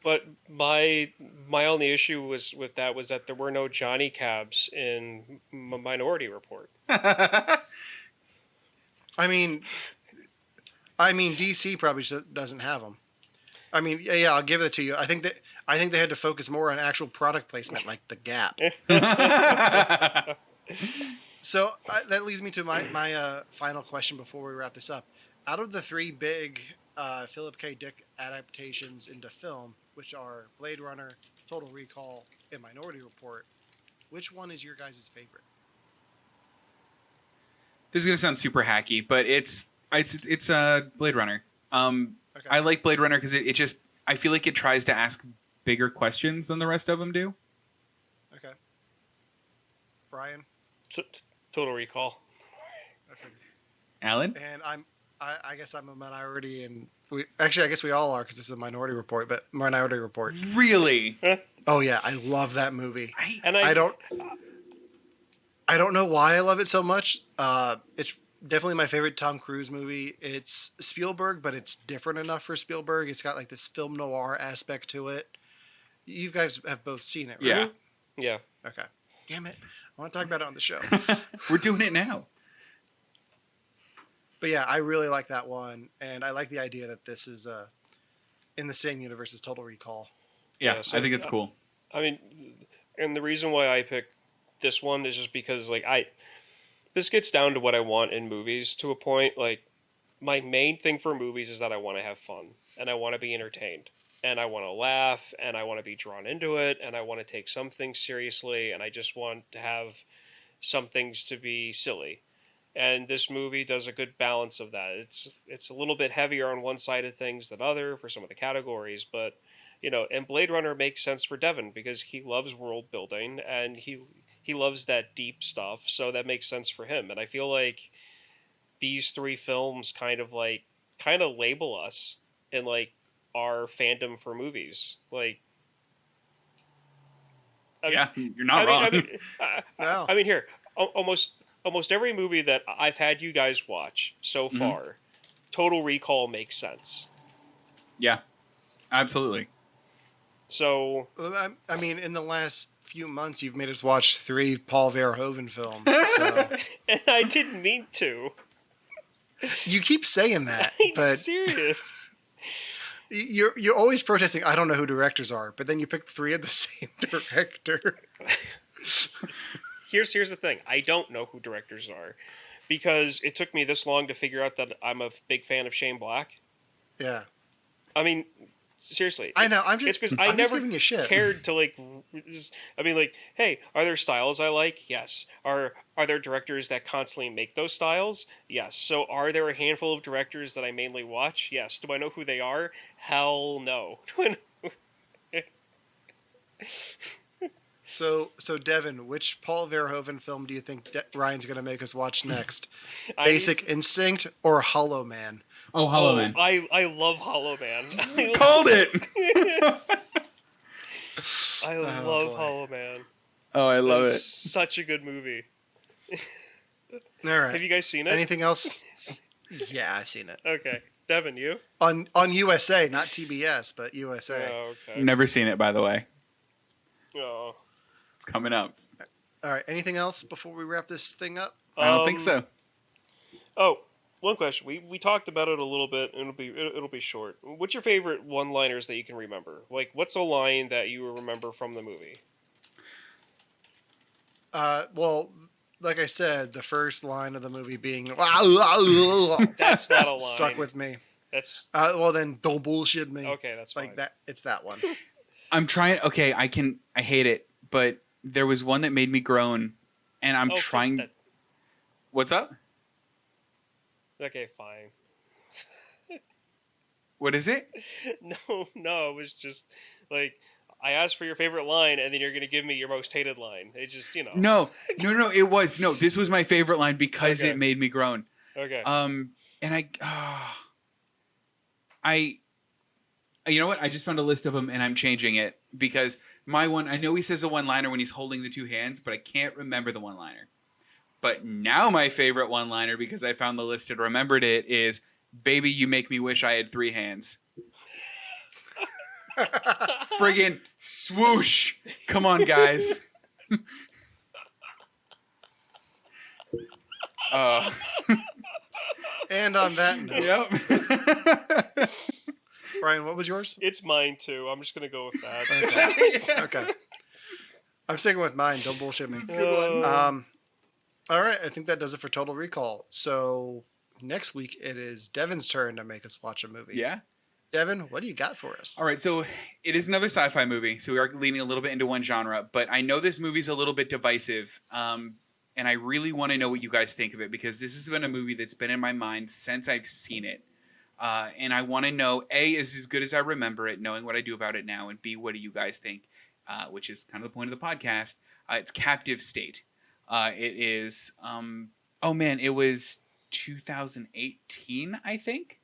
But my only issue with that was that there were no Johnny Cabs in Minority Report. I mean, DC probably doesn't have them. I mean, yeah, I'll give it to you. I think they had to focus more on actual product placement, like the Gap. So that leads me to my final question before we wrap this up. Out of the three big Philip K. Dick adaptations into film, which are Blade Runner, Total Recall, and Minority Report, which one is your guys' favorite? This is gonna sound super hacky, but it's Blade Runner. Okay. I like Blade Runner because I feel like it tries to ask bigger questions than the rest of them do. Okay. Brian? Total Recall. Alan? And I guess I'm a minority, and I guess we all are because this is a Minority Report. But Minority Report. Really? Oh yeah, I love that movie. I don't know why I love it so much. It's definitely my favorite Tom Cruise movie. It's Spielberg, but it's different enough for Spielberg. It's got like this film noir aspect to it. You guys have both seen it, right? Yeah. Yeah. Okay. Damn it. I want to talk about it on the show. We're doing it now. But yeah, I really like that one. And I like the idea that this is in the same universe as Total Recall. Yeah, so, I think it's cool. I mean, and the reason why I picked this one is just because this gets down to what I want in movies to a point. Like, my main thing for movies is that I want to have fun and I want to be entertained and I want to laugh and I want to be drawn into it and I want to take some things seriously and I just want to have some things to be silly. And this movie does a good balance of that. It's a little bit heavier on one side of things than other for some of the categories, but and Blade Runner makes sense for Devon because he loves world building and he loves that deep stuff, so that makes sense for him. And I feel like these three films kind of label us in like our fandom for movies. Like, you're not wrong. No. I mean, here, almost every movie that I've had you guys watch so far, Total Recall makes sense. Yeah, absolutely. So, I mean, in the last few months, you've made us watch 3 Paul Verhoeven films. So. And I didn't mean to. You keep saying that, but I'm serious. You're always protesting. I don't know who directors are, but then you pick 3 of the same director. Here's the thing. I don't know who directors are because it took me this long to figure out that I'm a big fan of Shane Black. Yeah. I mean, seriously. I know. I'm because just I never giving you shit. cared to hey, are there styles I like? Yes. Are there directors that constantly make those styles? Yes. So are there a handful of directors that I mainly watch? Yes. Do I know who they are? Hell no. So Devin, which Paul Verhoeven film do you think Ryan's going to make us watch next? I Basic Instinct or Hollow Man? Oh, Hollow Man. I love Hollow Man. Called it! I love Hollow Man. Oh, I love it. Such a good movie. All right. Have you guys seen it? Anything else? Yeah, I've seen it. Okay. Devin, you? On USA, not TBS, but USA. Oh, okay. Never seen it, by the way. Oh. It's coming up. All right. Anything else before we wrap this thing up? I don't think so. Oh, one question. We talked about it a little bit, and it'll be short. What's your favorite one-liners that you can remember? Like, what's a line that you remember from the movie? Well, like I said, the first line of the movie being That's not a line. stuck with me. That's Well, then don't bullshit me. okay. That's fine. Like that. It's that one. I'm trying. Okay, I hate it, but there was one that made me groan, and I'm trying. That, What's up? Okay, fine. What is it? No, it was just like I asked for your favorite line, and then you're gonna give me your most hated line. It's just No. It was no. This was my favorite line because Okay. it made me groan. Okay. And you know what? I just found a list of them, and I'm changing it because my one. I know he says a one-liner when he's holding the two hands, but I can't remember the one-liner. But now my favorite one-liner, because I found the list and remembered it, is "Baby, you make me wish I had three hands." Friggin' swoosh! Come on, guys. And on that note, Yep. Brian, what was yours? It's mine too. I'm just gonna go with that. Okay. I'm sticking with mine. Don't bullshit me. Good one. All right. I think that does it for Total Recall. So next week it is Devin's turn to make us watch a movie. Yeah. Devin, what do you got for us? All right, so it is another sci-fi movie, so we are leaning a little bit into one genre, but I know this movie's a little bit divisive, and I really want to know what you guys think of it, because this has been a movie that's been in my mind since I've seen it, and I want to know, A, is it as good as I remember it, knowing what I do about it now, and B, what do you guys think, which is kind of the point of the podcast. It's Captive State. It is, it was 2018, I think.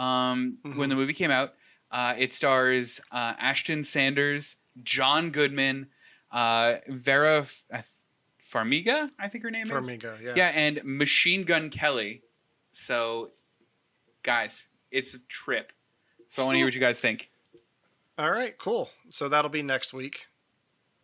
When the movie came out. It stars Ashton Sanders, John Goodman, Vera Farmiga, I think her name is. Farmiga, yeah. Yeah, and Machine Gun Kelly. So, guys, it's a trip. So I want to hear what you guys think. All right, cool. So that'll be next week.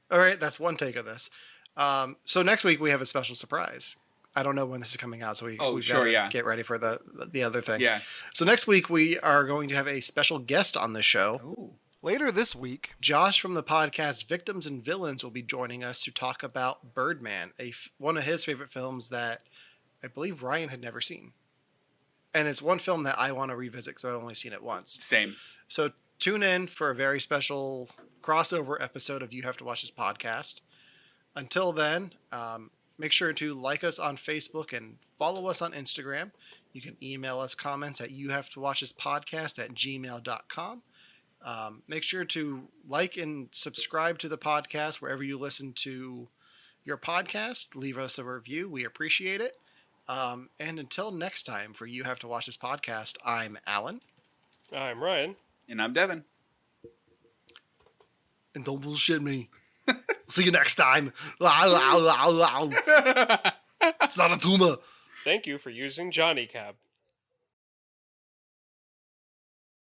All right, that's one take of this. So next week we have a special surprise. I don't know when this is coming out, so we gotta get ready for the other thing. Yeah. So next week we are going to have a special guest on the show. Ooh. Later this week, Josh from the podcast Victims and Villains will be joining us to talk about Birdman, one of his favorite films that I believe Ryan had never seen. And it's one film that I want to revisit because I've only seen it once. Same. So tune in for a very special crossover episode of You Have to Watch This podcast. Until then, make sure to like us on Facebook and follow us on Instagram. You can email us comments at youhavetowatchthispodcast@gmail.com. Make sure to like and subscribe to the podcast wherever you listen to your podcast. Leave us a review. We appreciate it. And until next time, for You Have to Watch This podcast, I'm Alan. I'm Ryan. And I'm Devin. And don't bullshit me. See you next time. It's not a tumor. Thank you for using Johnny Cab.